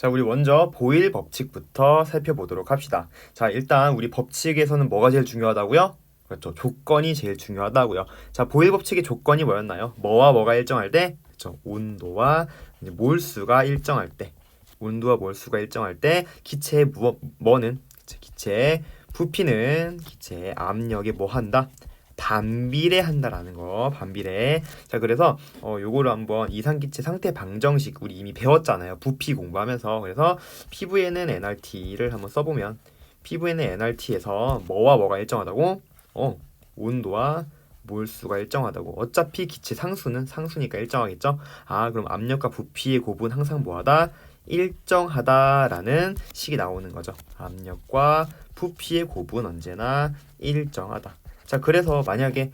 자, 우리 먼저 보일 법칙부터 살펴보도록 합시다. 자, 일단 우리 법칙에서는 뭐가 제일 중요하다고요? 그렇죠. 조건이 제일 중요하다고요. 자, 보일 법칙의 조건이 뭐였나요? 뭐와 뭐가 일정할 때? 그렇죠. 온도와 이제 몰수가 일정할 때. 온도와 몰수가 일정할 때 기체의 뭐는 기체의 부피는 기체의 압력에 뭐 한다? 반비례한다라는 거. 반비례. 자, 그래서 요거를 한번 이상기체 상태 방정식 우리 이미 배웠잖아요. 부피 공부하면서. 그래서 PV에는 nRT를 한번 써보면 PV에는 nRT에서 뭐와 뭐가 일정하다고? 온도와 몰수가 일정하다고. 어차피 기체 상수는 상수니까 일정하겠죠. 아, 그럼 압력과 부피의 곱은 항상 뭐하다? 일정하다라는 식이 나오는 거죠. 압력과 부피의 곱은 언제나 일정하다. 자, 그래서 만약에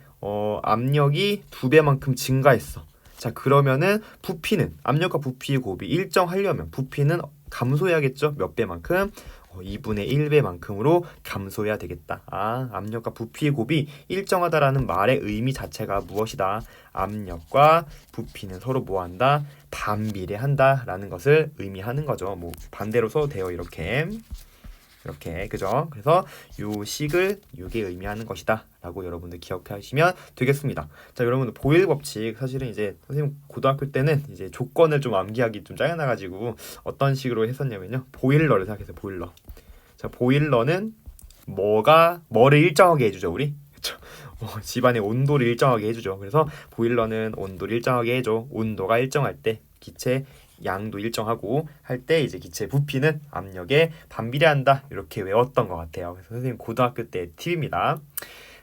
압력이 2배만큼 증가했어. 자, 그러면은 부피는 압력과 부피의 곱이 일정하려면 부피는 감소해야겠죠. 몇 배만큼? 2분의 1배만큼으로 감소해야 되겠다. 아, 압력과 부피의 곱이 일정하다라는 말의 의미 자체가 무엇이다? 압력과 부피는 서로 뭐한다? 반비례한다라는 것을 의미하는 거죠. 뭐 반대로 써도 돼요. 이렇게 그죠? 그래서 요 식을 요게 의미하는 것이다 라고 여러분들 기억하시면 되겠습니다. 자, 여러분들 보일 법칙 사실은 이제 선생님 고등학교 때는 이제 조건을 좀 암기하기 좀 짜증나가지고 어떤 식으로 했었냐면요, 보일러를 생각해서 보일러. 자, 보일러는 뭐를 일정하게 해주죠 우리? 그쵸? 집안의 온도를 일정하게 해주죠. 그래서 보일러는 온도를 일정하게 해줘. 온도가 일정할 때 기체 양도 일정하고 할 때 이제 기체 부피는 압력에 반비례한다, 이렇게 외웠던 것 같아요. 그래서 선생님 고등학교 때 팁입니다.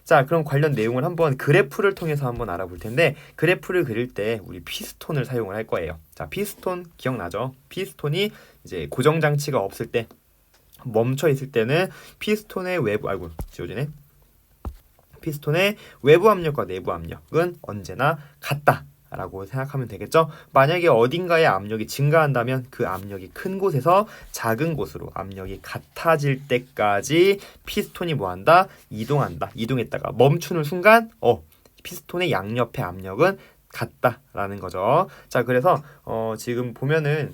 자, 그럼 관련 내용을 한번 그래프를 통해서 한번 알아볼 텐데, 그래프를 그릴 때 우리 피스톤을 사용을 할 거예요. 자, 피스톤 기억나죠? 피스톤이 이제 고정 장치가 없을 때, 멈춰 있을 때는 피스톤의 외부, 아이고 지워지네. 피스톤의 외부 압력과 내부 압력은 언제나 같다 라고 생각하면 되겠죠. 만약에 어딘가에 압력이 증가한다면 그 압력이 큰 곳에서 작은 곳으로 압력이 같아질 때까지 피스톤이 뭐한다? 이동한다. 이동했다가 멈추는 순간 피스톤의 양옆의 압력은 같다라는 거죠. 자, 그래서 지금 보면은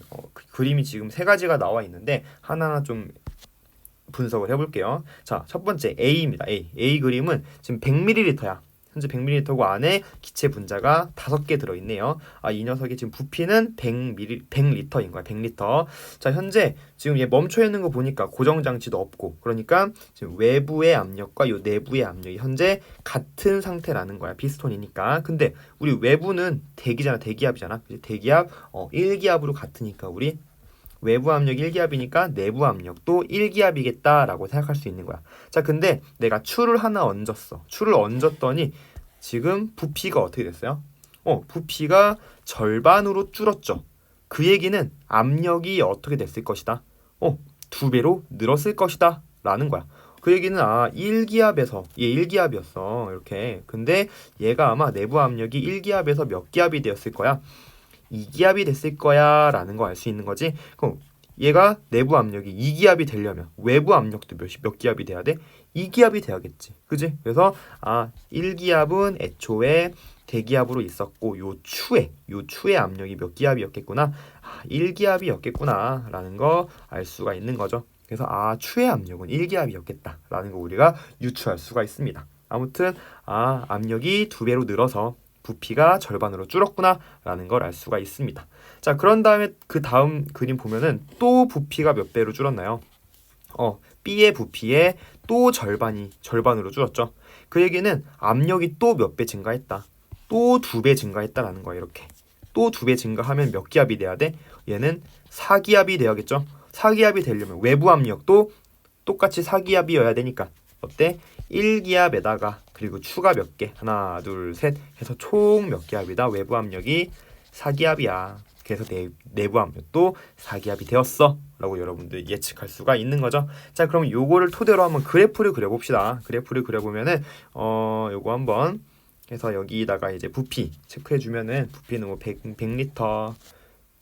그림이 지금 세 가지가 나와 있는데 하나하나 좀 분석을 해볼게요. 자, 첫 번째 A입니다. A 그림은 지금 100ml야. 현재 100ml고 안에 기체 분자가 5개 들어있네요. 아, 이 녀석의 지금 부피는 100L인 거야. 100L. 자, 현재 지금 얘 멈춰 있는 거 보니까 고정 장치도 없고, 그러니까 지금 외부의 압력과 요 내부의 압력이 현재 같은 상태라는 거야. 피스톤이니까. 근데 우리 외부는 대기잖아. 대기압이잖아. 대기압 1기압으로 같으니까 우리 외부 압력 1기압이니까 내부 압력도 1기압이겠다라고 생각할 수 있는 거야. 자, 근데 내가 추를 하나 얹었어. 추를 얹었더니 지금 부피가 어떻게 됐어요? 부피가 절반으로 줄었죠. 그 얘기는 압력이 어떻게 됐을 것이다? 2배로 늘었을 것이다 라는 거야. 그 얘기는 1기압에서 얘 1기압이었어. 이렇게. 근데 얘가 아마 내부 압력이 1기압에서 몇 기압이 되었을 거야? 2기압이 됐을 거야 라는 거 알 수 있는 거지. 그럼 얘가 내부 압력이 2기압이 되려면 외부 압력도 몇 기압이 돼야 돼? 2기압이 돼야겠지. 그지? 그래서 1기압은 애초에 대기압으로 있었고 요 추의 압력이 몇 기압이었겠구나. 1기압이었겠구나 라는 거 알 수가 있는 거죠. 그래서 추의 압력은 1기압이었겠다 라는 거 우리가 유추할 수가 있습니다. 아무튼 압력이 2배로 늘어서 부피가 절반으로 줄었구나 라는 걸 알 수가 있습니다. 자, 그런 다음에 그 다음 그림 보면은 또 부피가 몇 배로 줄었나요? B의 부피에 또 절반으로 줄었죠. 그 얘기는 압력이 또 몇 배 증가했다. 또 2배 증가했다라는 거야. 이렇게 또 2배 증가하면 몇 기압이 돼야 돼? 얘는 4기압이 돼야겠죠. 4기압이 되려면 외부 압력도 똑같이 4기압이어야 되니까 어때? 1기압에다가 그리고 추가 몇 개? 하나, 둘, 셋 해서 총 몇 기압이다? 외부 압력이 4기압이야. 그래서 내부 압력도 4기압이 되었어 라고 여러분들 예측할 수가 있는 거죠. 자, 그럼 요거를 토대로 한번 그래프를 그려봅시다. 그래프를 그려보면은 요거 한번 해서 여기다가 이제 부피 체크해주면은 부피는 뭐 100L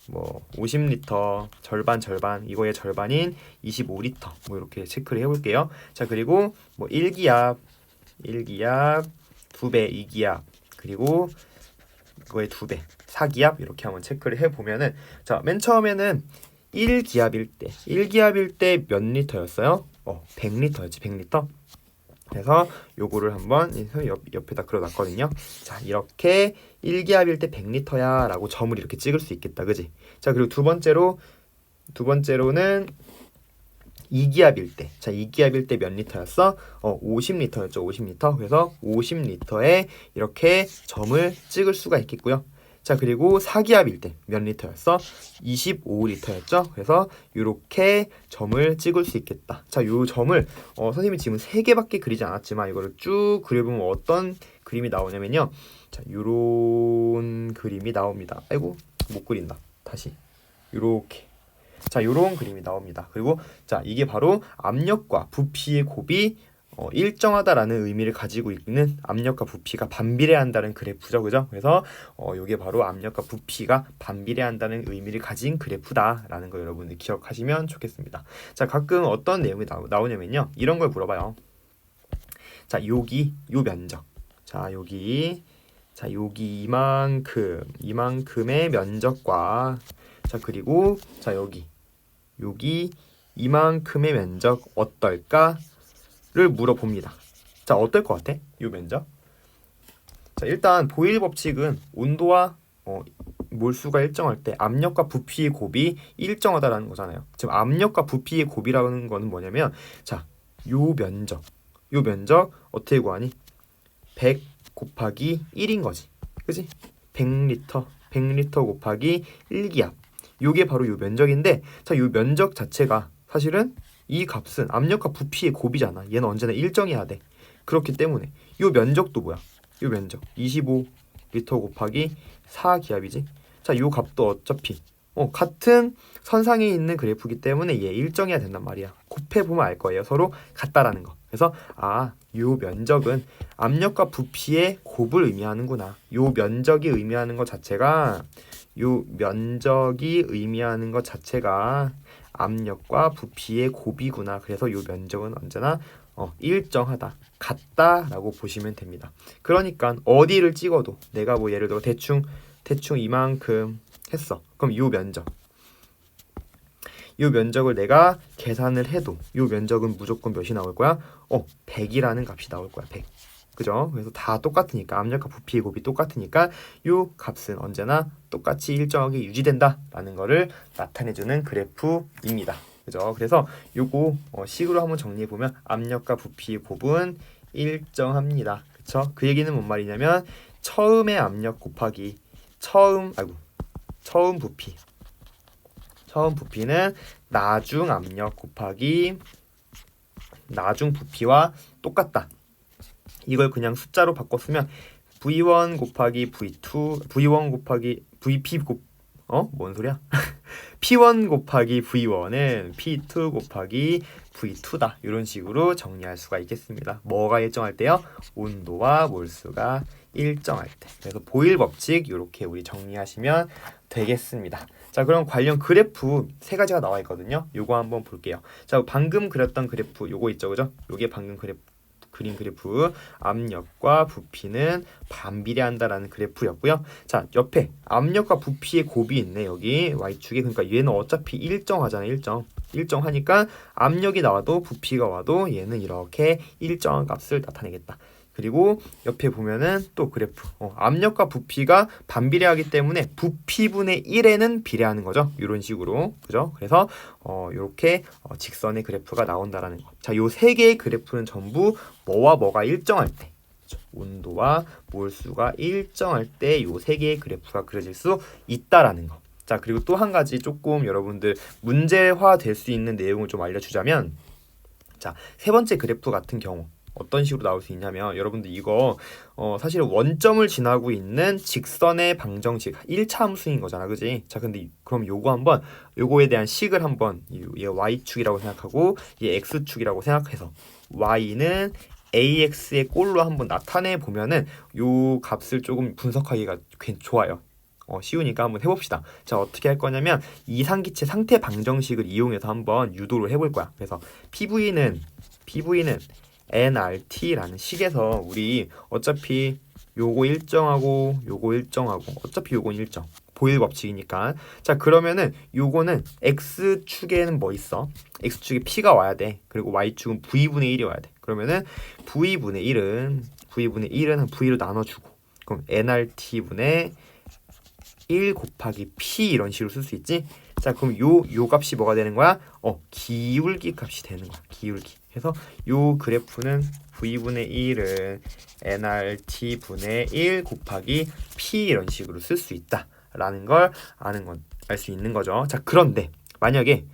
뭐 50L 절반 이거의 절반인 25L 뭐 이렇게 체크를 해볼게요. 자, 그리고 뭐 1기압 2배 2기압 그리고 그거의 2배 4기압 이렇게 한번 체크를 해보면은, 자, 맨 처음에는 1기압일 때 몇 리터였어요? 100리터였지. 100리터. 그래서 요거를 한번 옆에다 그려놨거든요. 자, 이렇게 1기압일 때 100리터야 라고 점을 이렇게 찍을 수 있겠다. 그지? 자, 그리고 두 번째로는 2기압일 때. 자, 2기압일 때 몇 리터였어? 50리터였죠. 50리터. 그래서 50리터에 이렇게 점을 찍을 수가 있겠고요. 자, 그리고 4기압일 때 몇 리터였어? 25리터였죠. 그래서 이렇게 점을 찍을 수 있겠다. 자, 요 점을 선생님이 지금 3개밖에 그리지 않았지만 이거를 쭉 그려보면 어떤 그림이 나오냐면요. 자, 요런 그림이 나옵니다. 아이고, 못 그린다. 다시. 요렇게. 자, 요런 그림이 나옵니다. 그리고 자, 이게 바로 압력과 부피의 곱이 일정하다라는 의미를 가지고 있는 압력과 부피가 반비례한다는 그래프죠. 그죠? 그래서 요게 바로 압력과 부피가 반비례한다는 의미를 가진 그래프다라는 거 여러분들 기억하시면 좋겠습니다. 자, 가끔 어떤 내용이 나오냐면요. 이런 걸 물어봐요. 자, 요 면적. 자, 여기 이만큼의 면적과 자, 그리고 자, 여기 이만큼의 면적 어떨까? 를 물어봅니다. 자, 어떨 것 같아? 이 면적. 자, 일단 보일 법칙은 온도와 몰수가 일정할 때 압력과 부피의 곱이 일정하다라는 거잖아요. 지금 압력과 부피의 곱이라는 거는 뭐냐면 자, 요 면적 어떻게 구하니? 100 곱하기 1인 거지. 그지? 100리터 곱하기 1기압. 요게 바로 요 면적인데 자, 요 면적 자체가 사실은 이 값은 압력과 부피의 곱이잖아. 얘는 언제나 일정해야 돼. 그렇기 때문에 이 면적도 뭐야? 이 면적 25리터 곱하기 4기압이지. 자, 이 값도 어차피 같은 선상에 있는 그래프이기 때문에 얘 일정해야 된단 말이야. 곱해보면 알 거예요. 서로 같다라는 거. 그래서 이 면적은 압력과 부피의 곱을 의미하는구나. 이 면적이 의미하는 것 자체가 압력과 부피의 곱이구나. 그래서 이 면적은 언제나 일정하다, 같다라고 보시면 됩니다. 그러니까 어디를 찍어도 내가 뭐 예를 들어 대충 이만큼 했어. 그럼 이 면적을 내가 계산을 해도 이 면적은 무조건 몇이 나올 거야? 100이라는 값이 나올 거야. 100. 그죠? 그래서 다 똑같으니까 압력과 부피의 곱이 똑같으니까 이 값은 언제나 똑같이 일정하게 유지된다라는 거를 나타내주는 그래프입니다. 그죠? 그래서 요거 식으로 한번 정리해 보면 압력과 부피의 곱은 일정합니다. 그쵸? 그 얘기는 뭔 말이냐면 처음의 압력 곱하기 처음 부피. 처음 부피는 나중 압력 곱하기 나중 부피와 똑같다. 이걸 그냥 숫자로 바꿔 쓰면 V1 곱하기 V2 V1 곱하기 VP 뭔 소리야? P1 곱하기 V1은 P2 곱하기 V2다. 이런 식으로 정리할 수가 있겠습니다. 뭐가 일정할 때요? 온도와 몰수가 일정할 때. 그래서 보일 법칙 이렇게 우리 정리하시면 되겠습니다. 자, 그럼 관련 그래프 3가지가 나와 있거든요. 요거 한번 볼게요. 자, 방금 그렸던 그래프 요거 있죠. 그죠? 요게 방금 그린 그래프 압력과 부피는 반비례한다라는 그래프였고요. 자, 옆에 압력과 부피의 곱이 있네. 여기 Y축에. 그러니까 얘는 어차피 일정하잖아. 일정하니까 압력이 나와도 부피가 와도 얘는 이렇게 일정한 값을 나타내겠다. 그리고 옆에 보면은 또 그래프 압력과 부피가 반비례하기 때문에 부피분의 1에는 비례하는 거죠. 이런 식으로. 그죠? 그래서 이렇게 직선의 그래프가 나온다라는 거. 자, 요 3개의 그래프는 전부 뭐와 뭐가 일정할 때 온도와 몰수가 일정할 때 요 3개의 그래프가 그려질 수 있다라는 거. 자, 그리고 또 한 가지 조금 여러분들 문제화 될 수 있는 내용을 좀 알려주자면 자, 3번째 그래프 같은 경우 어떤 식으로 나올 수 있냐면 여러분들 이거 사실 원점을 지나고 있는 직선의 방정식 1차 함수인 거잖아. 그지? 자, 근데 그럼 요거에 대한 식을 한번 얘 y축이라고 생각하고 얘 x축이라고 생각해서 y는 ax의 꼴로 한번 나타내 보면은 요 값을 조금 분석하기가 좋아요. 쉬우니까 한번 해봅시다. 자, 어떻게 할 거냐면 이상기체 상태 방정식을 이용해서 한번 유도를 해볼 거야. 그래서 PV는 nRT라는 식에서 우리 어차피 요거 일정하고 어차피 요건 일정 보일 법칙이니까. 자, 그러면은 요거는 x축에는 뭐 있어? x축에 p가 와야 돼. 그리고 y축은 v분의 1이 와야 돼. 그러면은 v분의 1은 한 v로 나눠주고, 그럼 nrt분의 1 곱하기 p 이런 식으로 쓸 수 있지. 자, 그럼 요 값이 뭐가 되는 거야? 기울기 값이 되는 거야. 기울기. 그래서 요 그래프는 v분의 1은 nrt분의 1 곱하기 p 이런 식으로 쓸 수 있다라는 걸 알 수 있는 거죠. 자, 그런데 만약에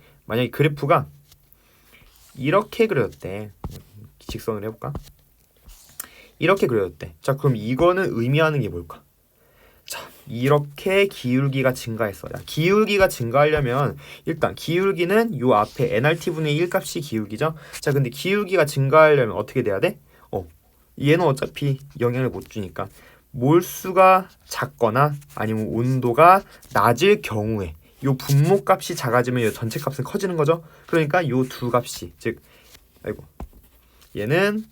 그래프가 이렇게 그려졌대. 직선을 해볼까? 이렇게 그려졌대. 자, 그럼 이거는 의미하는 게 뭘까? 자, 이렇게 기울기가 증가했어. 야, 기울기가 증가하려면 일단 기울기는 요 앞에 nrt분의 1 값이 기울기죠. 자, 근데 기울기가 증가하려면 어떻게 돼야 돼? 얘는 어차피 영향을 못 주니까 몰수가 작거나 아니면 온도가 낮을 경우에 요 분모 값이 작아지면 요 전체 값은 커지는 거죠. 그러니까 요 두 값이, 즉 얘는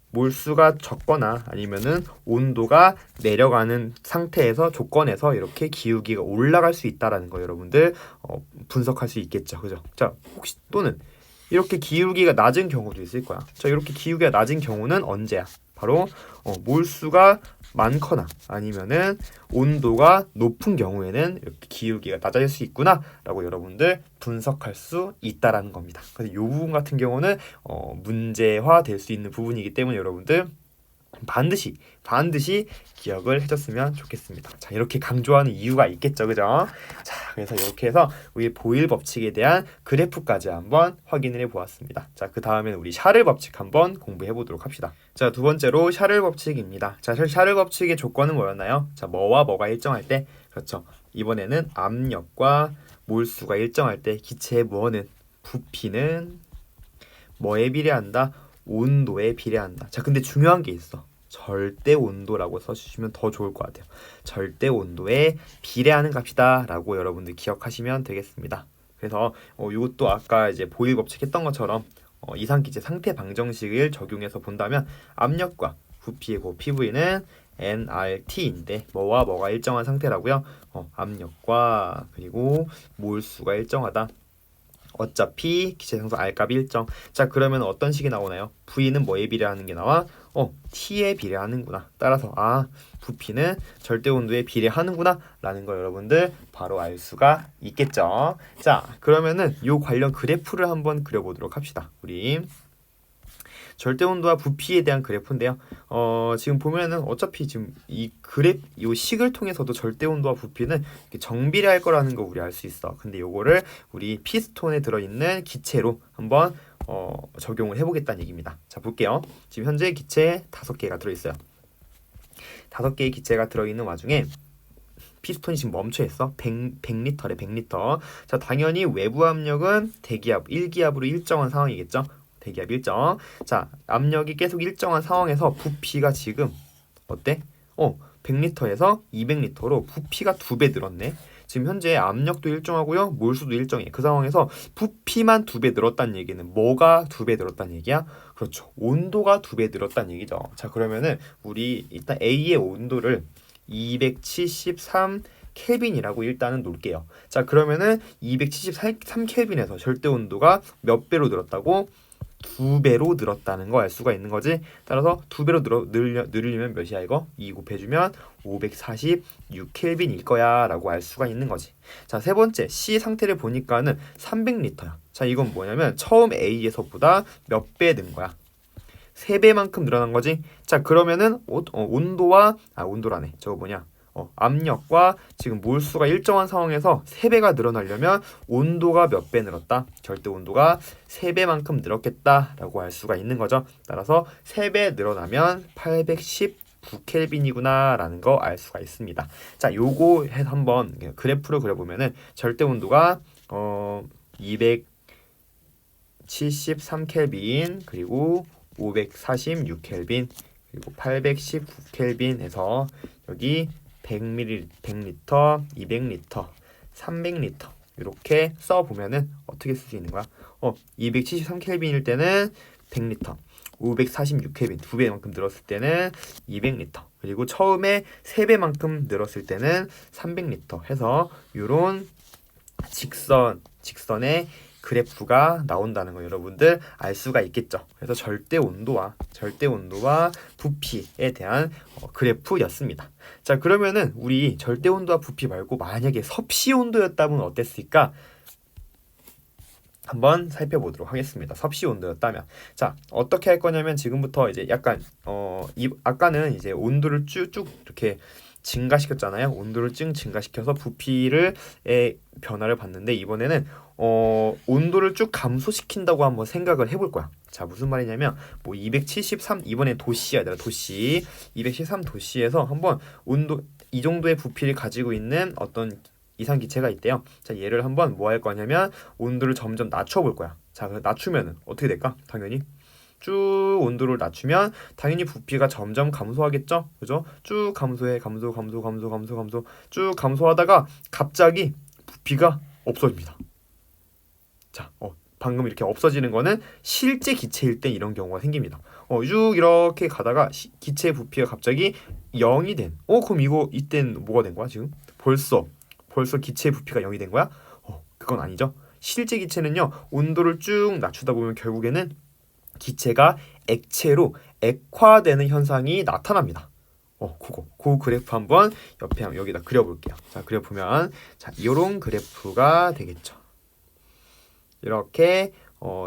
몰수가 적거나 아니면은 온도가 내려가는 상태에서 조건에서 이렇게 기울기가 올라갈 수 있다라는 거 여러분들 분석할 수 있겠죠. 그죠? 자, 혹시 또는 이렇게 기울기가 낮은 경우도 있을 거야. 자, 이렇게 기울기가 낮은 경우는 언제야? 바로 몰수가 많거나 아니면은 온도가 높은 경우에는 이렇게 기울기가 낮아질 수 있구나라고 여러분들 분석할 수 있다라는 겁니다. 그래서 이 부분 같은 경우는 문제화 될 수 있는 부분이기 때문에 여러분들 반드시 기억을 해줬으면 좋겠습니다. 자, 이렇게 강조하는 이유가 있겠죠, 그죠? 자, 그래서 이렇게 해서 우리 보일 법칙에 대한 그래프까지 한번 확인을 해보았습니다. 자, 그 다음에는 우리 샤를 법칙 한번 공부해 보도록 합시다. 자, 두 번째로 샤를 법칙입니다. 자, 샤를 법칙의 조건은 뭐였나요? 자, 뭐와 뭐가 일정할 때, 그렇죠? 이번에는 압력과 몰수가 일정할 때 기체의 뭐는 부피는 뭐에 비례한다? 온도에 비례한다. 자, 근데 중요한 게 있어. 절대 온도라고 써주시면 더 좋을 것 같아요. 절대 온도에 비례하는 값이다 라고 여러분들 기억하시면 되겠습니다. 그래서 이것도 아까 이제 보일 법칙 했던 것처럼 이상기체 상태 방정식을 적용해서 본다면 압력과 부피의 고 PV는 nRT인데 뭐와 뭐가 일정한 상태라고요? 압력과 그리고 몰수가 일정하다. 어차피 기체 상수 R값이 일정. 자, 그러면 어떤 식이 나오나요? V는 뭐에 비례하는 게 나와? T에 비례하는구나. 따라서 부피는 절대 온도에 비례하는구나 라는 걸 여러분들 바로 알 수가 있겠죠. 자, 그러면은 요 관련 그래프를 한번 그려보도록 합시다. 우리 절대 온도와 부피에 대한 그래프인데요. 지금 보면은 어차피 지금 이 식을 통해서도 절대 온도와 부피는 정비례할 거라는 거 우리 알 수 있어. 근데 요거를 우리 피스톤에 들어있는 기체로 한번 적용을 해보겠다는 얘기입니다. 자, 볼게요. 지금 현재 기체 5개가 들어있어요. 5개의 기체가 들어있는 와중에 피스톤이 지금 멈춰 있어. 100리터래, 100리터. 자, 당연히 외부 압력은 대기압, 1기압으로 일정한 상황이겠죠. 대기압 일정. 자, 압력이 계속 일정한 상황에서 부피가 지금 어때? 100리터에서 200리터로 부피가 2배 늘었네. 지금 현재 압력도 일정하고요. 몰수도 일정해. 그 상황에서 부피만 2배 늘었다는 얘기는 뭐가 2배 늘었다는 얘기야? 그렇죠. 온도가 2배 늘었다는 얘기죠. 자, 그러면은 우리 일단 A의 온도를 273 켈빈이라고 일단은 놓을게요. 자, 그러면은 273 켈빈에서 절대 온도가 몇 배로 늘었다고? 2배로 늘었다는 거 알 수가 있는 거지. 따라서 2배로 늘리면 몇이야 이거? 2 곱해주면 546켈빈일 거야 라고 알 수가 있는 거지. 자, 세 번째 C 상태를 보니까는 300리터야. 자, 이건 뭐냐면 처음 A에서보다 몇 배 는 거야? 3배만큼 늘어난 거지. 자, 그러면은 온도라네. 저거 뭐냐? 압력과 지금 몰수가 일정한 상황에서 3배가 늘어나려면 온도가 몇 배 늘었다? 절대 온도가 3배만큼 늘었겠다라고 알 수가 있는 거죠. 따라서 3배 늘어나면 819켈빈이구나 라는 거 알 수가 있습니다. 자, 요거 해서 한번 그래프를 그려보면은 절대 온도가 273켈빈 그리고 546켈빈 그리고 819켈빈 해서 여기 100리터, 200리터, 300리터 이렇게 써 보면은 어떻게 쓸 수 있는 거야? 273켈빈일 때는 100리터, 546켈빈 2배만큼 늘었을 때는 200리터, 그리고 처음에 3배만큼 늘었을 때는 300리터 해서 이런 직선의 그래프가 나온다는 거 여러분들 알 수가 있겠죠. 그래서 절대 온도와 부피에 대한 그래프였습니다. 자, 그러면은 우리 절대 온도와 부피 말고 만약에 섭씨 온도였다면 어땠을까? 한번 살펴보도록 하겠습니다. 섭씨 온도였다면, 자, 어떻게 할 거냐면 지금부터 이제 약간 아까는 이제 온도를 쭉쭉 이렇게 증가시켰잖아요. 온도를 쭉 증가시켜서 부피를 변화를 봤는데, 이번에는 온도를 쭉 감소시킨다고 한번 생각을 해볼 거야. 자, 무슨 말이냐면 뭐 273, 이번에 도시야, 도시 273 도시에서 한번 온도 이 정도의 부피를 가지고 있는 어떤 이상 기체가 있대요. 자, 얘를 한번 뭐 할 거냐면 온도를 점점 낮춰볼 거야. 자, 낮추면은 어떻게 될까? 당연히 쭉 온도를 낮추면 당연히 부피가 점점 감소하겠죠? 그죠? 쭉 감소해, 감소 쭉 감소하다가 갑자기 부피가 없어집니다. 자, 방금 이렇게 없어지는 거는 실제 기체일 때 이런 경우가 생깁니다. 쭉 이렇게 가다가 기체의 부피가 갑자기 0이 된. 그럼 이때는 뭐가 된 거야, 지금? 벌써 기체의 부피가 0이 된 거야? 그건 아니죠. 실제 기체는요, 온도를 쭉 낮추다 보면 결국에는 기체가 액체로 액화되는 현상이 나타납니다. 그 그래프 한번 옆에 여기다 그려볼게요. 자, 그려보면, 자, 이런 그래프가 되겠죠. 이렇게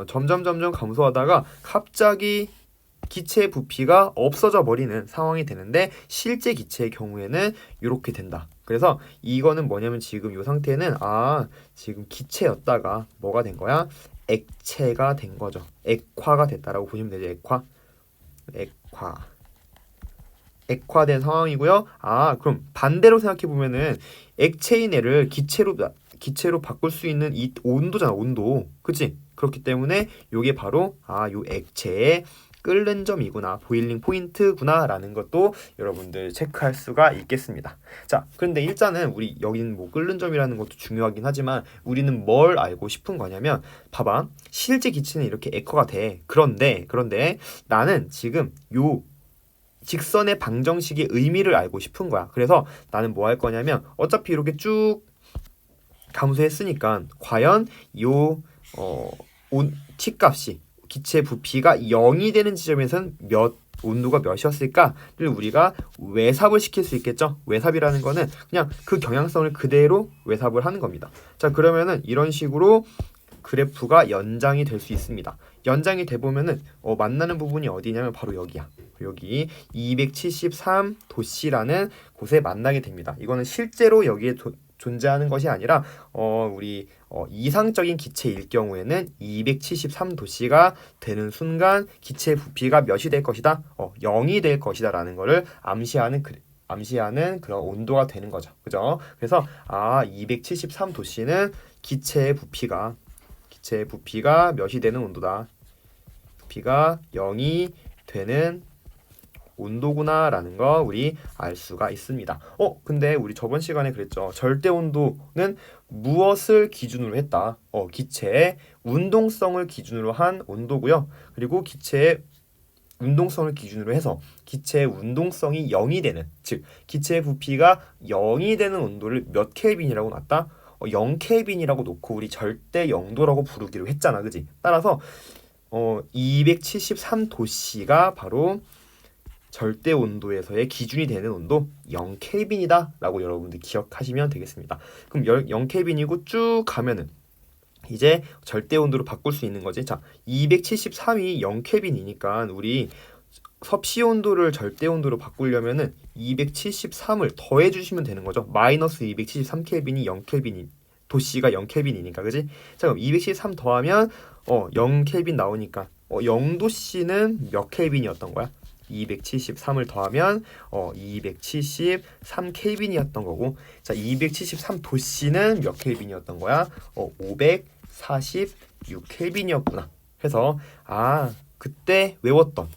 점점 감소하다가 갑자기 기체의 부피가 없어져 버리는 상황이 되는데, 실제 기체의 경우에는 이렇게 된다. 그래서 이거는 뭐냐면 지금 이 상태는 지금 기체였다가 뭐가 된 거야? 액체가 된 거죠. 액화가 됐다라고 보시면 되죠. 액화된 상황이고요. 그럼 반대로 생각해 보면은 액체인 애를 기체로 바꿀 수 있는 이 온도잖아, 온도. 그치? 그렇기 때문에 이게 바로 요 액체의 끓는 점이구나, 보일링 포인트구나 라는 것도 여러분들 체크할 수가 있겠습니다. 자, 그런데 일단은 우리 여기는 뭐 끓는 점이라는 것도 중요하긴 하지만 우리는 뭘 알고 싶은 거냐면, 봐봐, 실제 기체는 이렇게 액화가 돼. 그런데 나는 지금 요 직선의 방정식의 의미를 알고 싶은 거야. 그래서 나는 뭐 할 거냐면, 어차피 이렇게 쭉 감소했으니까 과연 T값이, 기체 부피가 0이 되는 지점에서는 온도가 몇이었을까를 우리가 외삽을 시킬 수 있겠죠. 외삽이라는 거는 그냥 그 경향성을 그대로 외삽을 하는 겁니다. 자, 그러면은 이런 식으로 그래프가 연장이 될 수 있습니다. 연장이 돼 보면은 만나는 부분이 어디냐면 바로 여기야. 여기 273 도씨라는 곳에 만나게 됩니다. 이거는 실제로 여기에 존재하는 것이 아니라 우리 이상적인 기체일 경우에는 273도씨가 되는 순간 기체의 부피가 몇이 될 것이다? 0이 될 것이다 라는 것을 암시하는 그런 온도가 되는 거죠. 그죠? 그래서 273도씨는 기체의 부피가 몇이 되는 온도다. 부피가 0이 되는 온도구나 라는 거 우리 알 수가 있습니다. 근데 우리 저번 시간에 그랬죠. 절대 온도는 무엇을 기준으로 했다? 기체의 운동성을 기준으로 한 온도고요. 그리고 기체의 운동성을 기준으로 해서 기체의 운동성이 0이 되는, 즉 기체의 부피가 0이 되는 온도를 몇 켈빈이라고 놨다? 0켈빈이라고 놓고 우리 절대 영도라고 부르기로 했잖아. 그지? 따라서 273도씨가 바로 절대 온도에서의 기준이 되는 온도 0켈빈이다 라고 여러분들 기억하시면 되겠습니다. 그럼 0켈빈이고 쭉 가면은 이제 절대 온도로 바꿀 수 있는 거지. 자, 273이 0켈빈이니까 우리 섭씨 온도를 절대 온도로 바꾸려면은 273을 더해 주시면 되는 거죠. 마이너스 273켈빈이 0켈빈이, 도씨가 0켈빈이니까, 그지? 자, 그럼 273 더하면 0켈빈 나오니까 0도씨는 몇 켈빈이었던 거야? 273을 더하면 273 켈빈이었던 거고, 자, 273 도씨는 몇 켈빈이었던 거야? 546 켈빈이었구나. 해서 그때 외웠던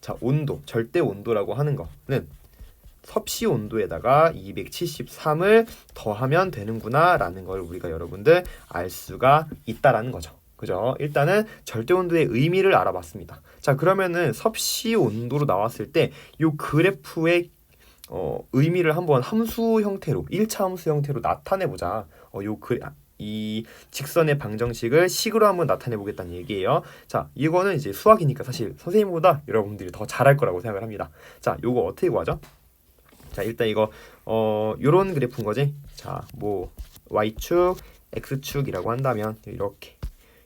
자, 온도, 절대 온도라고 하는 거는 섭씨 온도에다가 273을 더하면 되는구나 라는 걸 우리가 여러분들 알 수가 있다라는 거죠. 그죠? 일단은 절대 온도의 의미를 알아봤습니다. 자, 그러면은 섭씨 온도로 나왔을 때 이 그래프의 의미를 한번 함수 형태로 1차 함수 형태로 나타내 보자. 이 직선의 방정식을 식으로 한번 나타내 보겠다는 얘기예요. 자, 이거는 이제 수학이니까 사실 선생님보다 여러분들이 더 잘할 거라고 생각을 합니다. 자, 요거 어떻게 구하죠? 자, 일단 이거 요런 그래프인 거지. 자, 뭐 y축, x축이라고 한다면 이렇게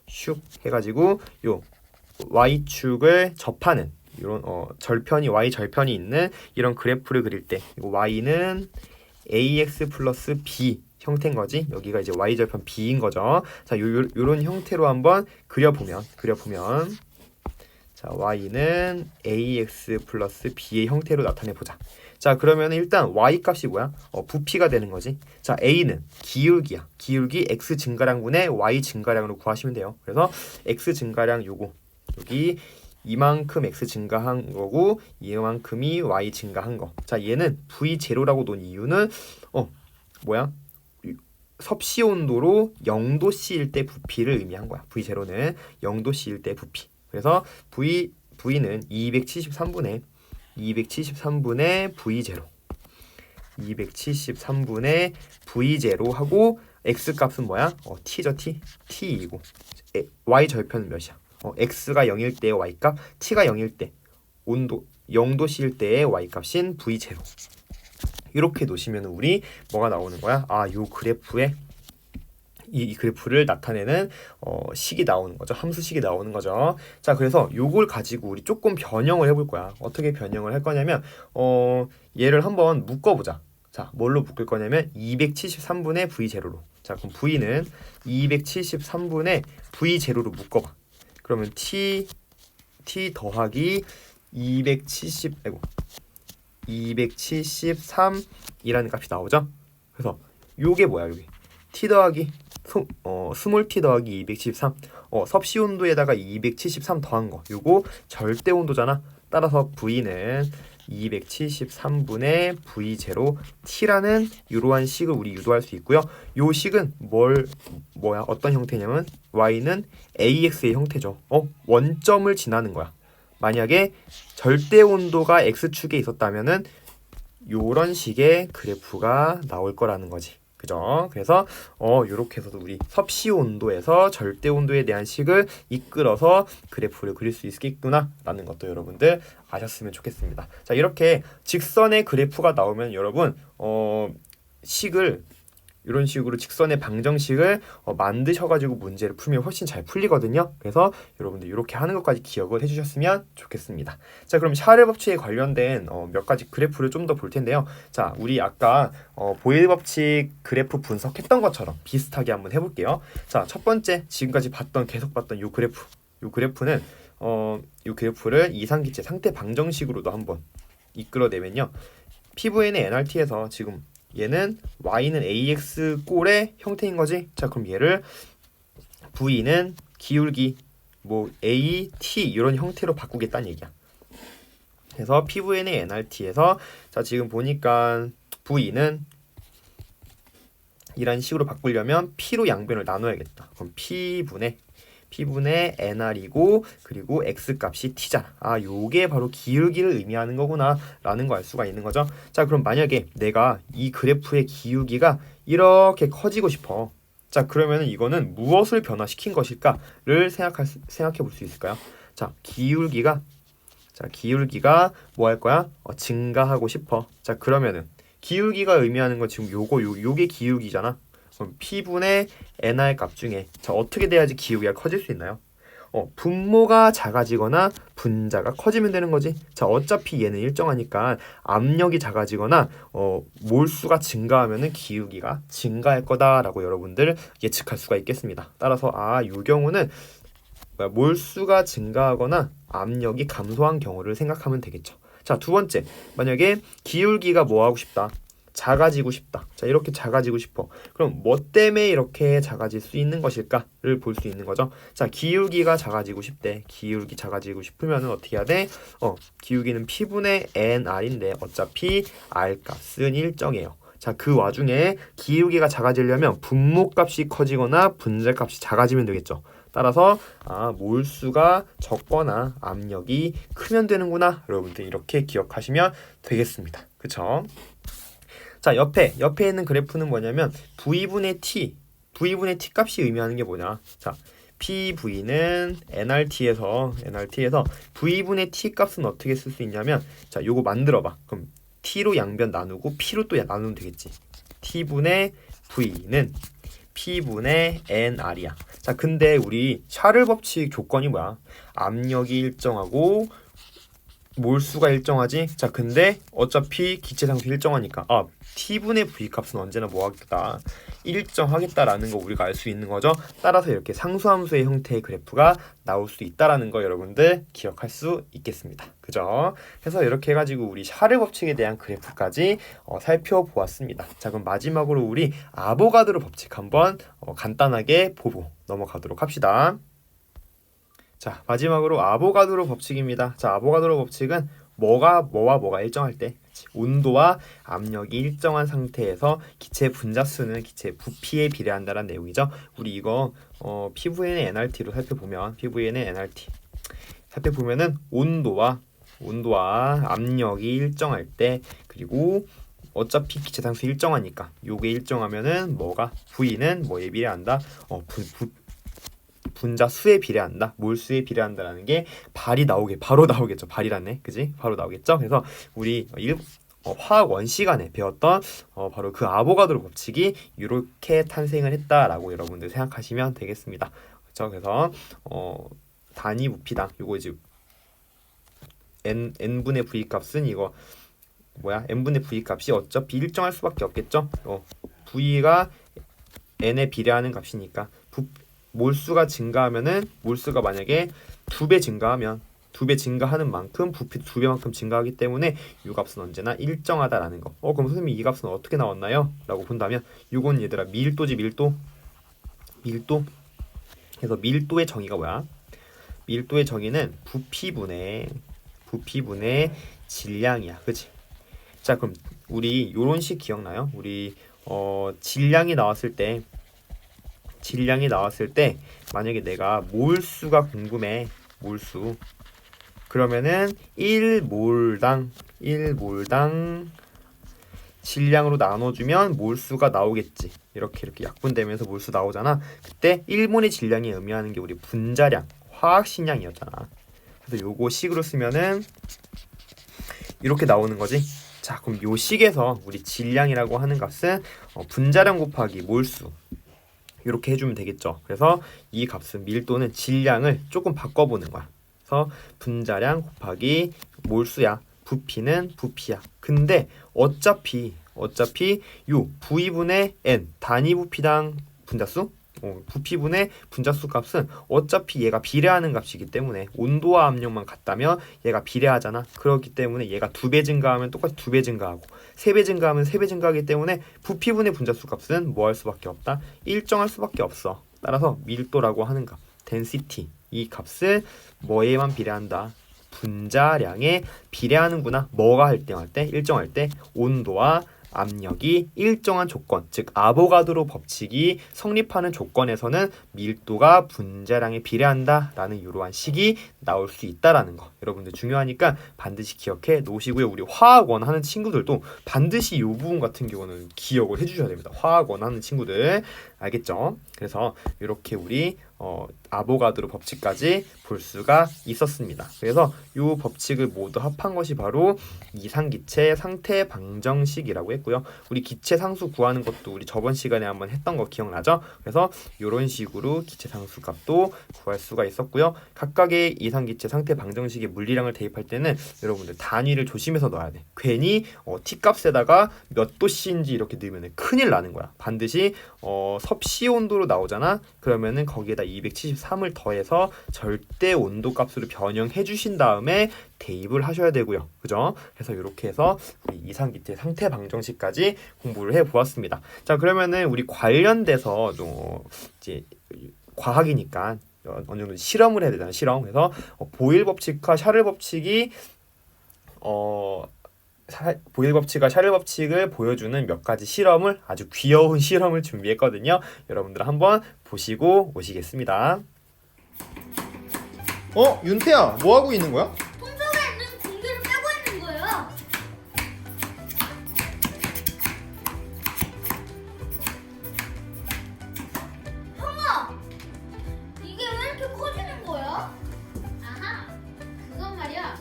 슉 해가지고 요 y축을 접하는 이런 절편이 y 절편이 있는 이런 그래프를 그릴 때 이거 y는 ax 플러스 b 형태인 거지. 여기가 이제 y 절편 b인 거죠. 자, 요런 형태로 한번 그려보면 자, y는 ax 플러스 b의 형태로 나타내 보자. 자, 그러면 일단 y 값이 뭐야? 부피가 되는 거지. 자, a는 기울기야. 기울기 x 증가량분의 y 증가량으로 구하시면 돼요. 그래서 x 증가량 요거 여기 이만큼 x 증가한 거고 이만큼이 y 증가한 거. 자, 얘는 v0라고 놓은 이유는 뭐야? 섭씨 온도로 0도씨일 때 부피를 의미한 거야. v0는 0도씨일 때 부피. 그래서 v는 273분의 v0 273분의 v0 하고 x 값은 뭐야? t죠. t이고 y 절편은 몇이야? x가 0일 때의 y 값, t가 0일 때 온도 0도씨일 때의 y 값인 v0. 이렇게 놓으시면 우리 뭐가 나오는 거야? 요 그래프에 이 그래프를 나타내는 식이 나오는 거죠. 함수식이 나오는 거죠. 자, 그래서 요걸 가지고 우리 조금 변형을 해볼 거야. 어떻게 변형을 할 거냐면 얘를 한번 묶어보자. 자, 뭘로 묶을 거냐면 273분의 v0로. 자, 그럼 v는 273분의 v0로 묶어봐. 그러면 t 더하기 273이라는 값이 나오죠. 그래서 요게 뭐야? 요게 t 더하기 스몰 t 더하기 273 섭씨 온도에다가 273 더한 거 요거 절대 온도잖아. 따라서 v는 273분의 v0 t라는 이러한 식을 우리 유도할 수 있고요. 요 식은 뭐야? 어떤 형태냐면 y는 ax의 형태죠. 원점을 지나는 거야. 만약에 절대 온도가 x축에 있었다면은 요런 식의 그래프가 나올 거라는 거지. 그죠? 그래서 요렇게 해서도 우리 섭씨 온도에서 절대 온도에 대한 식을 이끌어서 그래프를 그릴 수 있겠구나 라는 것도 여러분들 아셨으면 좋겠습니다. 자, 이렇게 직선의 그래프가 나오면 여러분 식을 이런 식으로 직선의 방정식을 만드셔가지고 문제를 풀면 훨씬 잘 풀리거든요. 그래서 여러분들 이렇게 하는 것까지 기억을 해주셨으면 좋겠습니다. 자, 그럼 샤를 법칙에 관련된 몇 가지 그래프를 좀 더 볼 텐데요. 자, 우리 아까 보일 법칙 그래프 분석했던 것처럼 비슷하게 한번 해볼게요. 자, 첫 번째 지금까지 계속 봤던 요 그래프는 요 그래프를 이상기체 상태 방정식으로도 한번 이끌어내면요. PVN의 NRT에서 지금 얘는 y는 ax 꼴의 형태인 거지. 자, 그럼 얘를 v는 기울기 뭐 a, t 이런 형태로 바꾸겠다는 얘기야. 그래서 PVN의 NRT에서 자, 지금 보니까 v는 이런 식으로 바꾸려면 p로 양변을 나눠야겠다. 그럼 p분의 nr이고 그리고 x 값이 t잖아. 요게 바로 기울기를 의미하는 거구나 라는 거 알 수가 있는 거죠. 자, 그럼 만약에 내가 이 그래프의 기울기가 이렇게 커지고 싶어. 자, 그러면 이거는 무엇을 변화시킨 것일까를 생각해 볼 수 있을까요? 자, 기울기가 뭐 할 거야? 증가하고 싶어. 자, 그러면은 기울기가 의미하는 건 지금 요게 기울기잖아. 그럼 P분의 NR 값 중에 자, 어떻게 돼야지 기울기가 커질 수 있나요? 분모가 작아지거나 분자가 커지면 되는 거지. 자, 어차피 얘는 일정하니까 압력이 작아지거나 몰수가 증가하면은 기울기가 증가할 거다라고 여러분들 예측할 수가 있겠습니다. 따라서 요 경우는 몰수가 증가하거나 압력이 감소한 경우를 생각하면 되겠죠. 자, 두 번째, 만약에 기울기가 뭐 하고 싶다. 작아지고 싶다. 자, 이렇게 작아지고 싶어. 그럼 뭐 때문에 이렇게 작아질 수 있는 것일까를 볼 수 있는 거죠. 자, 기울기가 작아지고 싶대. 기울기 작아지고 싶으면 어떻게 해야 돼? 기울기는 P분의 NR인데 어차피 R 값은 일정해요. 자, 그 와중에 기울기가 작아지려면 분모값이 커지거나 분자값이 작아지면 되겠죠. 따라서 몰수가 적거나 압력이 크면 되는구나. 여러분들 이렇게 기억하시면 되겠습니다. 그쵸? 자, 옆에 있는 그래프는 뭐냐면 V분의 T 값이 의미하는 게 뭐냐? 자, PV는 NRT에서 V분의 T 값은 어떻게 쓸 수 있냐면, 자, 요거 만들어 봐. 그럼 T로 양변 나누고 P로 또 나누면 되겠지. T분의 V는 P분의 NR이야. 자, 근데 우리 샤를 법칙 조건이 뭐야? 압력이 일정하고 몰수가 일정하지? 자, 근데 어차피 기체상수 일정하니까 T분의 V 값은 언제나 뭐하겠다? 일정하겠다라는 거 우리가 알 수 있는 거죠. 따라서 이렇게 상수함수의 형태의 그래프가 나올 수 있다라는 거 여러분들 기억할 수 있겠습니다. 그죠? 그래서 이렇게 해가지고 우리 샤를 법칙에 대한 그래프까지 살펴보았습니다. 자, 그럼 마지막으로 우리 아보가드로 법칙 한번 간단하게 보고 넘어가도록 합시다. 자, 마지막으로 아보가드로 법칙입니다. 자, 아보가드로 법칙은 뭐와 뭐가 일정할 때, 온도와 압력이 일정한 상태에서 기체 분자수는 기체 부피에 비례한다는 내용이죠. 우리 이거 PVN의 NRT로 살펴보면 살펴보면은 온도와 압력이 일정할 때, 그리고 어차피 기체 상수 일정하니까 요게 일정하면은 뭐가 V는 뭐에 비례한다? 분자 수에 비례한다, 몰수에 비례한다라는 게 바로 나오겠죠. 발이라네, 그지? 바로 나오겠죠. 그래서 우리 화학 원 시간에 배웠던 바로 그 아보가드로 법칙이 이렇게 탄생을 했다라고 여러분들 생각하시면 되겠습니다. 그렇죠? 그래서 단위 부피당 요거 이제 n분의 v 값은 이거 n분의 v 값이 어차피 일정할 수밖에 없겠죠. v가 n에 비례하는 값이니까 몰수가 증가하면은, 몰수가 만약에 2배 증가하는 만큼 부피도 2배만큼 증가하기 때문에 이 값은 언제나 일정하다라는 거. 그럼 선생님 이 값은 어떻게 나왔나요? 라고 본다면 이건 얘들아 밀도지. 밀도. 그래서 밀도의 정의가 뭐야? 밀도의 정의는 부피분의 질량이야. 그치? 자, 그럼 우리 요런 식 기억나요? 우리 질량이 나왔을 때 만약에 내가 몰수가 궁금해. 몰수. 그러면은 1몰당 질량으로 나눠주면 몰수가 나오겠지. 이렇게 약분되면서 몰수 나오잖아. 그때 1몰의 질량이 의미하는 게 우리 분자량, 화학식량이었잖아. 그래서 요거 식으로 쓰면은 이렇게 나오는 거지. 자, 그럼 요 식에서 우리 질량이라고 하는 값은 분자량 곱하기 몰수 이렇게 해주면 되겠죠. 그래서 이 값은 밀도는 질량을 조금 바꿔보는 거야. 그래서 분자량 곱하기 몰수야. 부피는 부피야. 근데 어차피 요 V분의 N 단위 부피당 분자수, 부피분의 분자수 값은 어차피 얘가 비례하는 값이기 때문에 온도와 압력만 같다면 얘가 비례하잖아. 그렇기 때문에 얘가 2배 증가하면 똑같이 2배 증가하고 3배 증가하면 3배 증가하기 때문에 부피분의 분자수 값은 뭐 할 수밖에 없다? 일정할 수밖에 없어. 따라서 밀도라고 하는 값, density, 이 값을 뭐에만 비례한다? 분자량에 비례하는구나. 뭐가 일정할 때 온도와 압력이 일정한 조건, 즉 아보가드로 법칙이 성립하는 조건에서는 밀도가 분자량에 비례한다라는 이러한 식이 나올 수 있다라는 거. 여러분들 중요하니까 반드시 기억해 놓으시고요. 우리 화학원 하는 친구들도 반드시 이 부분 같은 경우는 기억을 해주셔야 됩니다. 화학원 하는 친구들 알겠죠? 그래서 이렇게 우리 아보가드로 법칙까지 볼 수가 있었습니다. 그래서 이 법칙을 모두 합한 것이 바로 이상기체 상태 방정식이라고 했고요. 우리 기체 상수 구하는 것도 우리 저번 시간에 한번 했던 거 기억나죠? 그래서 이런 식으로 기체 상수 값도 구할 수가 있었고요. 각각의 이상기체 상태 방정식의 물리량을 대입할 때는 여러분들 단위를 조심해서 넣어야 돼. 괜히 t 값에다가 몇 도씨인지 이렇게 넣으면 큰일 나는 거야. 반드시 섭씨 온도로 나오잖아. 그러면은 거기에다 273을 더해서 절대 온도 값으로 변형해 주신 다음에 대입을 하셔야 되고요. 그죠? 그래서 이렇게 해서 우리 이상기체 상태 방정식 방식까지 공부를 해보았습니다. 자, 그러면은 우리 관련돼서 이제 과학이니까 어느 정도 실험을 해야 되잖아요. 실험. 그래서 보일 법칙과 샤를 법칙이 보일 법칙과 샤를 법칙을 보여주는 몇 가지 실험을, 아주 귀여운 실험을 준비했거든요. 여러분들 한번 보시고 오시겠습니다. 윤태야, 뭐 하고 있는 거야? 통 속에 있는 공기를 빼고 있는 거예요. 형아, 이게 왜 이렇게 커지는 거야? 아하, 그건 말이야.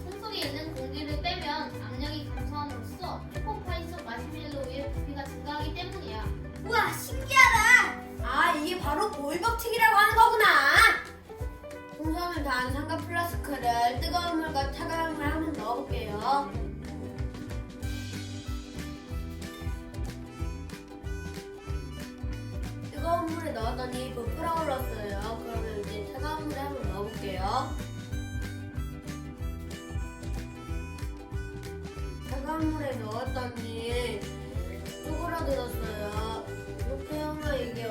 통 속에 있는 공기를 빼면 압력이 감소함으로써 초코파이 속 마시멜로 위의 부피가 증가하기 때문이야. 우와, 신기하다. 아, 이게 바로 보일 법칙이라고 하는 거구나. 풍선을 단 삼각 플라스크를 뜨거운 물과 차가운 물 한번 넣어볼게요. 뜨거운 물에 넣었더니 부풀어 올랐어요. 그러면 이제 차가운 물에 한번 넣어볼게요. 차가운 물에 넣었더니 쪼그라들었어요. 이렇게 형아, 이게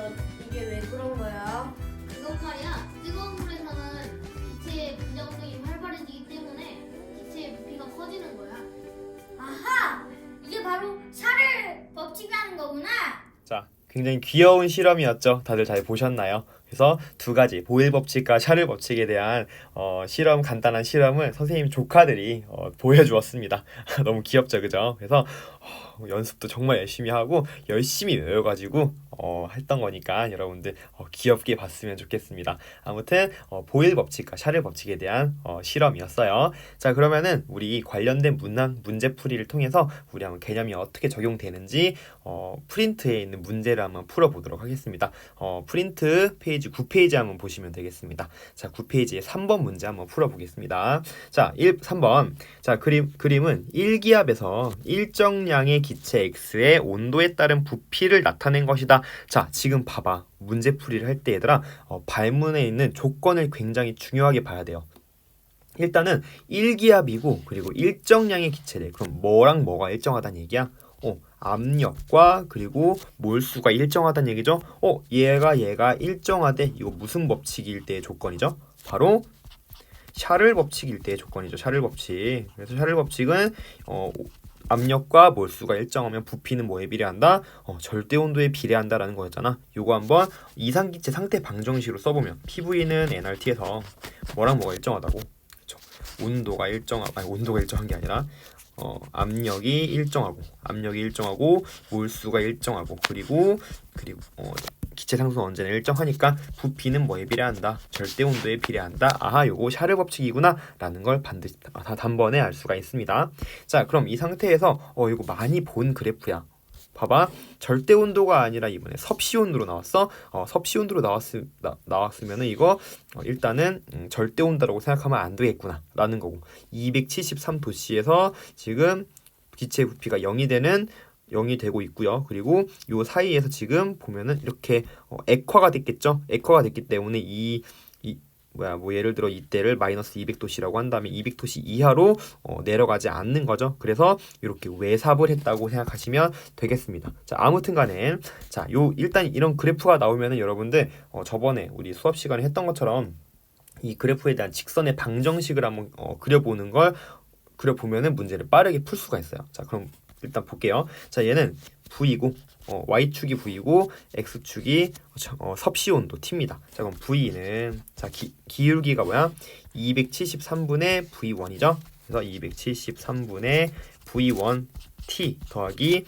왜 그런 거야? 그건 말이야. 뜨거운 물에서는 기체의 부정성이 활발해지기 때문에 기체의 부피가 커지는 거야. 아하! 이게 바로 샤를 법칙이라는 거구나. 자, 굉장히 귀여운 실험이었죠. 다들 잘 보셨나요? 그래서 두 가지 보일 법칙과 샤를 법칙에 대한 실험, 간단한 실험을 선생님 조카들이 보여주었습니다. 너무 귀엽죠, 그죠? 그래서 연습도 정말 열심히 하고 열심히 외워가지고 했던 거니까 여러분들 귀엽게 봤으면 좋겠습니다. 아무튼 보일 법칙과 샤를 법칙에 대한 실험이었어요. 자, 그러면은 우리 관련된 문제풀이를 통해서 우리 한번 개념이 어떻게 적용되는지 프린트에 있는 문제를 한번 풀어보도록 하겠습니다. 프린트 페이지 9페이지 한번 보시면 되겠습니다. 자, 9페이지에 3번 문제 한번 풀어보겠습니다. 자, 3번. 자, 그림은 일기압에서 일정량의 기체 X의 온도에 따른 부피를 나타낸 것이다. 자, 지금 봐봐. 문제풀이를 할 때 얘들아, 발문에 있는 조건을 굉장히 중요하게 봐야 돼요. 일단은 일기압이고 그리고 일정량의 기체래. 그럼 뭐랑 뭐가 일정하다는 얘기야? 압력과 그리고 몰수가 일정하다는 얘기죠. 얘가 일정하대. 이거 무슨 법칙일 때의 조건이죠? 바로 샤를 법칙일 때의 조건이죠. 샤를 법칙. 그래서 샤를 법칙은 압력과 몰수가 일정하면 부피는 뭐에 비례한다? 절대 온도에 비례한다라는 거였잖아. 요거 한번 이상기체 상태 방정식으로 써보면 PV는 nRT에서 뭐랑 뭐가 일정하다고? 그쵸? 온도가 일정한 게 아니라 압력이 일정하고 몰수가 일정하고 그리고 기체 상수는 언제나 일정하니까 부피는 뭐에 비례한다? 절대 온도에 비례한다. 아하, 요거 샤를 법칙이구나 라는 걸 반드시 단번에 알 수가 있습니다. 자, 그럼 이 상태에서 이거 많이 본 그래프야. 봐봐, 절대 온도가 아니라 이번에 섭씨 온도로 나왔어. 섭씨 온도로 나왔으면은 이거 일단은 절대 온도라고 생각하면 안 되겠구나 라는 거고, 273도씨에서 지금 기체 부피가 0이 되고 있고요. 그리고 요 사이에서 지금 보면은 이렇게 액화가 됐겠죠. 액화가 됐기 때문에 예를 들어 이때를 마이너스 200도씨라고 한다면 200도씨 이하로 내려가지 않는 거죠. 그래서 이렇게 외삽을 했다고 생각하시면 되겠습니다. 자, 아무튼 간에 일단 이런 그래프가 나오면은 여러분들 저번에 우리 수업 시간에 했던 것처럼 이 그래프에 대한 직선의 방정식을 한번 그려보면은 문제를 빠르게 풀 수가 있어요. 자, 그럼 일단 볼게요. 자, 얘는 V이고 Y축이 V이고 X축이 섭씨 온도 T입니다. 자, 그럼 V는 기울기가 뭐야? 273분의 V1이죠. 그래서 273분의 V1 T 더하기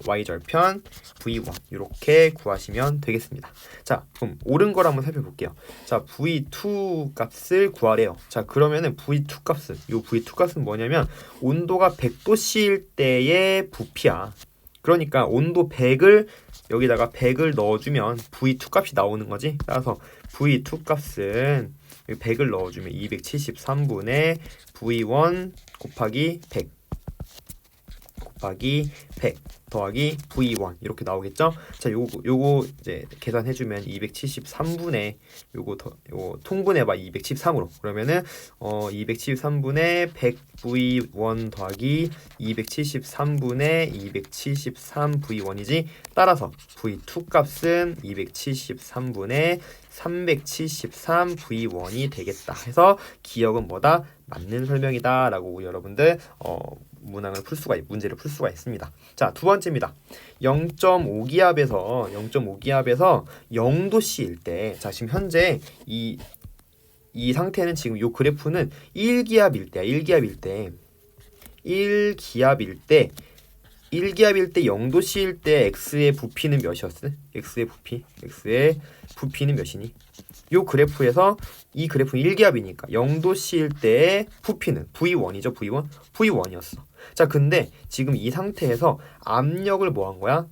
Y절편 V1 이렇게 구하시면 되겠습니다. 자, 그럼 옳은 걸 한번 살펴볼게요. 자, V2 값을 구하래요. 자, 그러면은 V2 값은 뭐냐면 온도가 100도씨일 때의 부피야. 그러니까 온도 100을 여기다가 100을 넣어주면 V2 값이 나오는 거지. 따라서 V2 값은 100을 넣어주면 273분의 V1 곱하기 100 곱하기 100 더하기 V1 이렇게 나오겠죠? 자, 요거 이제 계산해 주면 273분의 요거 통분해 봐 213으로. 그러면은 273분의 100V1 더하기 273분의 273V1이지. 따라서 V2 값은 273분의 373V1이 되겠다 해서 기억은 뭐다? 맞는 설명이다 라고 여러분들 문제를 풀 수가 있습니다. 자, 두 번째입니다. 0.5기압에서 0도씨일 때, 자, 지금 현재 이 상태는 지금 요 그래프는 1기압일 때 0도씨일 때 x의 부피는 몇이었어? x의 부피는 몇이니? 요 그래프에서 이 그래프는 1기압이니까 0도씨일 때의 부피는 V1이죠. V1이었어. 자, 근데 지금 이 상태에서 압력을 뭐 한 거야?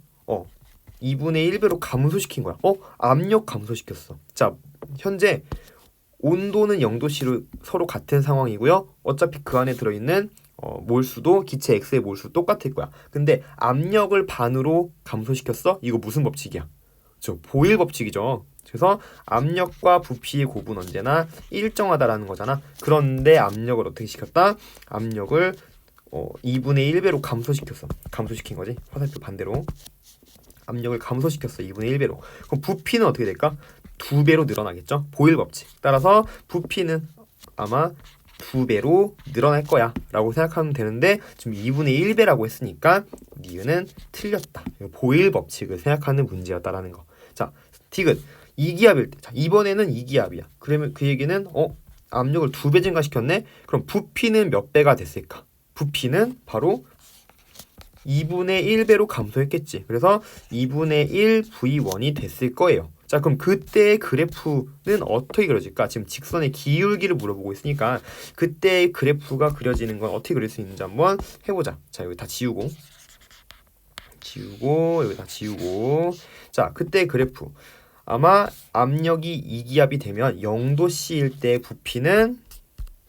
2분의 1배로 감소시킨 거야. 압력 감소시켰어. 자, 현재 온도는 0도씨로 서로 같은 상황이고요. 어차피 그 안에 들어있는 몰수도 기체 X의 몰수 똑같을 거야. 근데 압력을 반으로 감소시켰어? 이거 무슨 법칙이야? 보일 법칙이죠. 그래서 압력과 부피의 곱은 언제나 일정하다라는 거잖아. 그런데 압력을 어떻게 시켰다? 압력을 2분의 1배로 감소시킨 거지. 화살표 반대로. 압력을 감소시켰어. 2분의 1배로. 그럼 부피는 어떻게 될까? 2배로 늘어나겠죠. 보일 법칙. 따라서 부피는 아마 2배로 늘어날 거야 라고 생각하면 되는데 지금 2분의 1배라고 했으니까 니은은 틀렸다. 보일 법칙을 생각하는 문제였다라는 거. 자, 디귿 2기압일 때. 자, 이번에는 2기압이야. 그러면 그 얘기는 압력을 2배 증가시켰네. 그럼 부피는 몇 배가 됐을까? 부피는 바로 2분의 1배로 감소했겠지. 그래서 2분의 1 V1이 됐을 거예요. 자, 그럼 그때의 그래프는 어떻게 그려질까? 지금 직선의 기울기를 물어보고 있으니까 그때의 그래프가 그려지는 건 어떻게 그릴 수 있는지 한번 해보자. 자, 여기 다 지우고 여기 다 지우고. 자, 그때의 그래프. 아마 압력이 2기압이 되면 0도씨일 때 부피는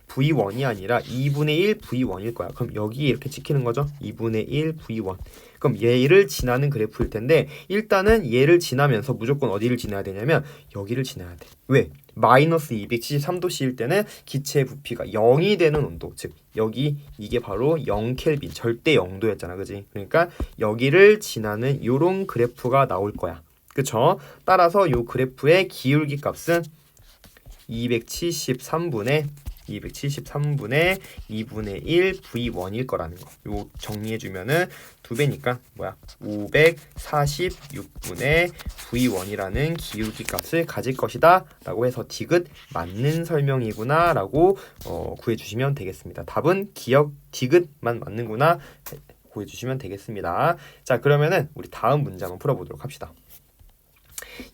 V1이 아니라 2분의 1 V1일 거야. 그럼 여기 이렇게 찍히는 거죠. 2분의 1 V1. 그럼 얘를 지나는 그래프일 텐데 일단은 얘를 지나면서 무조건 어디를 지나야 되냐면 여기를 지나야 돼. 왜? 마이너스 273도씨일 때는 기체의 부피가 0이 되는 온도. 즉 여기 이게 바로 0켈빈 절대 0도였잖아. 그지? 그러니까 여기를 지나는 요런 그래프가 나올 거야. 그쵸? 따라서 요 그래프의 기울기 값은 273분의 2분의 1 V1일 거라는 거. 요 정리해주면은 2배니까 뭐야? 546분의 V1이라는 기울기 값을 가질 것이다 라고 해서 디귿 맞는 설명이구나 라고 구해주시면 되겠습니다. 답은 디귿만 맞는구나 구해주시면 되겠습니다. 자, 그러면은 우리 다음 문제 한번 풀어보도록 합시다.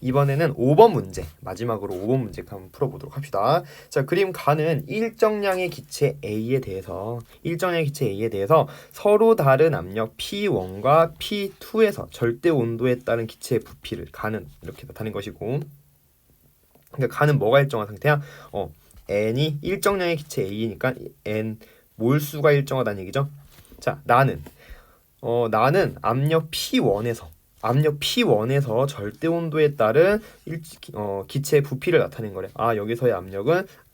이번에는 5번 문제, 마지막으로 5번 문제 한번 풀어보도록 합시다. 자, 그림 가는 일정량의 기체 A에 대해서 서로 다른 압력 P1과 P2에서 절대 온도에 따른 기체의 부피를 가는 이렇게 나타낸 것이고, 그러니까 가는 뭐가 일정한 상태야? N이 일정량의 기체 A니까 N 몰수가 일정하다는 얘기죠. 자, 나는 압력 P1에서 절대 온도에 따른 기체의 부피를 나타낸 거래. 여기서의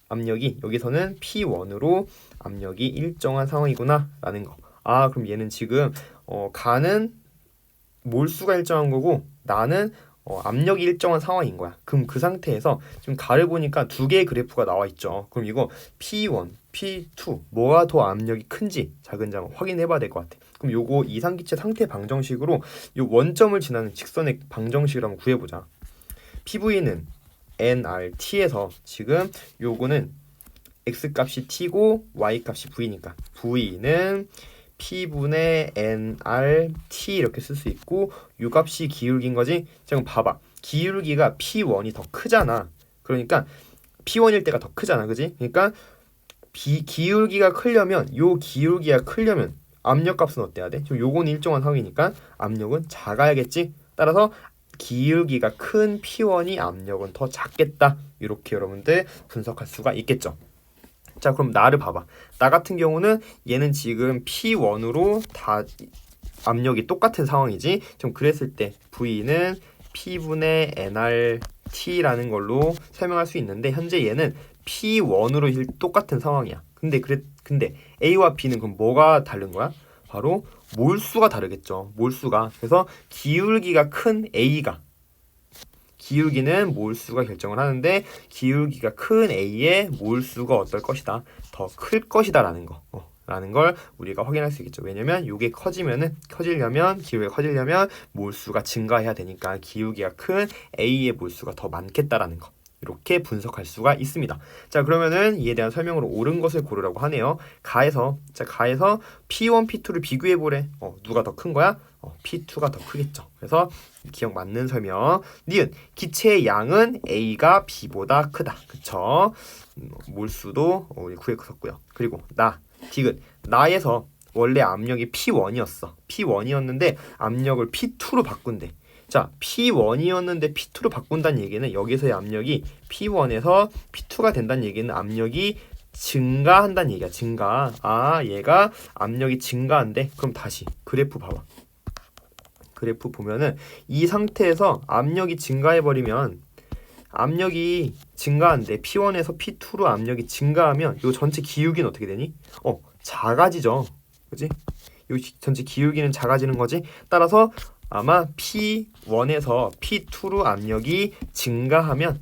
압력이 여기서는 P1으로 압력이 일정한 상황이구나 라는 거. 그럼 얘는 지금 가는 몰수가 일정한 거고 나는 압력이 일정한 상황인 거야. 그럼 그 상태에서 지금 가를 보니까 두 개의 그래프가 나와 있죠. 그럼 이거 P1, P2 뭐가 더 압력이 큰지 작은지 한번 확인해 봐야 될 것 같아. 그럼 요거 이상기체 상태 방정식으로 요 원점을 지나는 직선의 방정식을 한번 구해보자. PV는 nRT에서 지금 요거는 x값이 t고 y값이 v니까 v는 p분의 nRT 이렇게 쓸 수 있고 요 값이 기울기인 거지. 자, 그럼 봐봐. 기울기가 P1이 더 크잖아. 그러니까 P1일 때가 더 크잖아. 그지? 그러니까 기울기가 크려면 압력 값은 어때야 돼? 지금 요거는 일정한 상황이니까 압력은 작아야겠지. 따라서 기울기가 큰 P1이 압력은 더 작겠다. 이렇게 여러분들 분석할 수가 있겠죠. 자, 그럼 나를 봐봐. 나 같은 경우는 얘는 지금 P1으로 다 압력이 똑같은 상황이지. 좀 그랬을 때 V는 P분의 nRT라는 걸로 설명할 수 있는데 현재 얘는 P1으로 똑같은 상황이야. 근데 A와 B는 그럼 뭐가 다른 거야? 바로 몰수가 다르겠죠. 몰수가. 그래서 기울기가 큰 A가 기울기는 몰수가 결정을 하는데 기울기가 큰 A의 몰수가 어떨 것이다. 더 클 것이다 라는 거. 라는 걸 우리가 확인할 수 있겠죠. 왜냐면 이게 기울기가 커지려면 몰수가 증가해야 되니까 기울기가 큰 A의 몰수가 더 많겠다라는 거. 이렇게 분석할 수가 있습니다. 자, 그러면은 이에 대한 설명으로 옳은 것을 고르라고 하네요. 가에서 P1, P2를 비교해 보래. 누가 더 큰 거야? P2가 더 크겠죠. 그래서 기억 맞는 설명. 니은 기체의 양은 A가 B보다 크다. 그쵸? 몰수도 우리 구했었고요. 그리고 디귿 나에서 원래 압력이 P1이었어. P1이었는데 압력을 P2로 바꾼대. 자, P1이었는데 P2로 바꾼다는 얘기는 여기서의 압력이 P1에서 P2가 된다는 얘기는 압력이 증가한다는 얘기야. 증가. 얘가 압력이 증가한데 그럼 다시 그래프 봐봐. 그래프 보면은 이 상태에서 압력이 증가해버리면 압력이 증가한데 P1에서 P2로 압력이 증가하면 이 전체 기울기는 어떻게 되니? 작아지죠. 그지? 이 전체 기울기는 작아지는 거지. 따라서 아마 P1에서 P2로 압력이 증가하면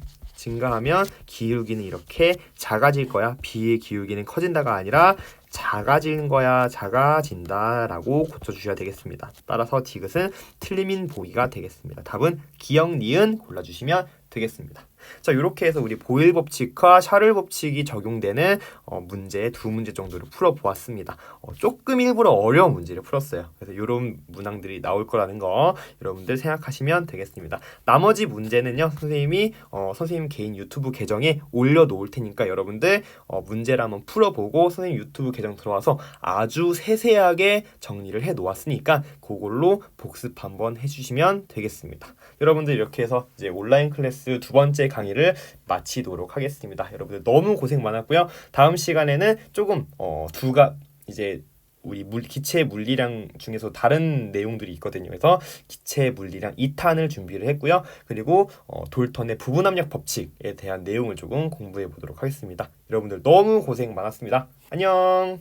기울기는 이렇게 작아질 거야. B의 기울기는 커진다가 아니라 작아지는 거야. 작아진다라고 고쳐주셔야 되겠습니다. 따라서 디귿은 틀림인 보기가 되겠습니다. 답은 기역, 니은 골라주시면 되겠습니다. 자, 이렇게 해서 우리 보일 법칙과 샤를 법칙이 적용되는 문제 두 문제 정도를 풀어보았습니다. 조금 일부러 어려운 문제를 풀었어요. 그래서 이런 문항들이 나올 거라는 거 여러분들 생각하시면 되겠습니다. 나머지 문제는요, 선생님 개인 유튜브 계정에 올려놓을 테니까 여러분들 문제를 한번 풀어보고 선생님 유튜브 계정 들어와서 아주 세세하게 정리를 해 놓았으니까 그걸로 복습 한번 해주시면 되겠습니다. 여러분들 이렇게 해서 이제 온라인 클래스 두 번째 강의를 마치도록 하겠습니다. 여러분들 너무 고생 많았고요. 다음 시간에는 조금 이제 우리 기체 물리량 중에서 다른 내용들이 있거든요. 그래서 기체 물리량 2탄을 준비를 했고요. 그리고 돌턴의 부분압력 법칙에 대한 내용을 조금 공부해 보도록 하겠습니다. 여러분들 너무 고생 많았습니다. 안녕.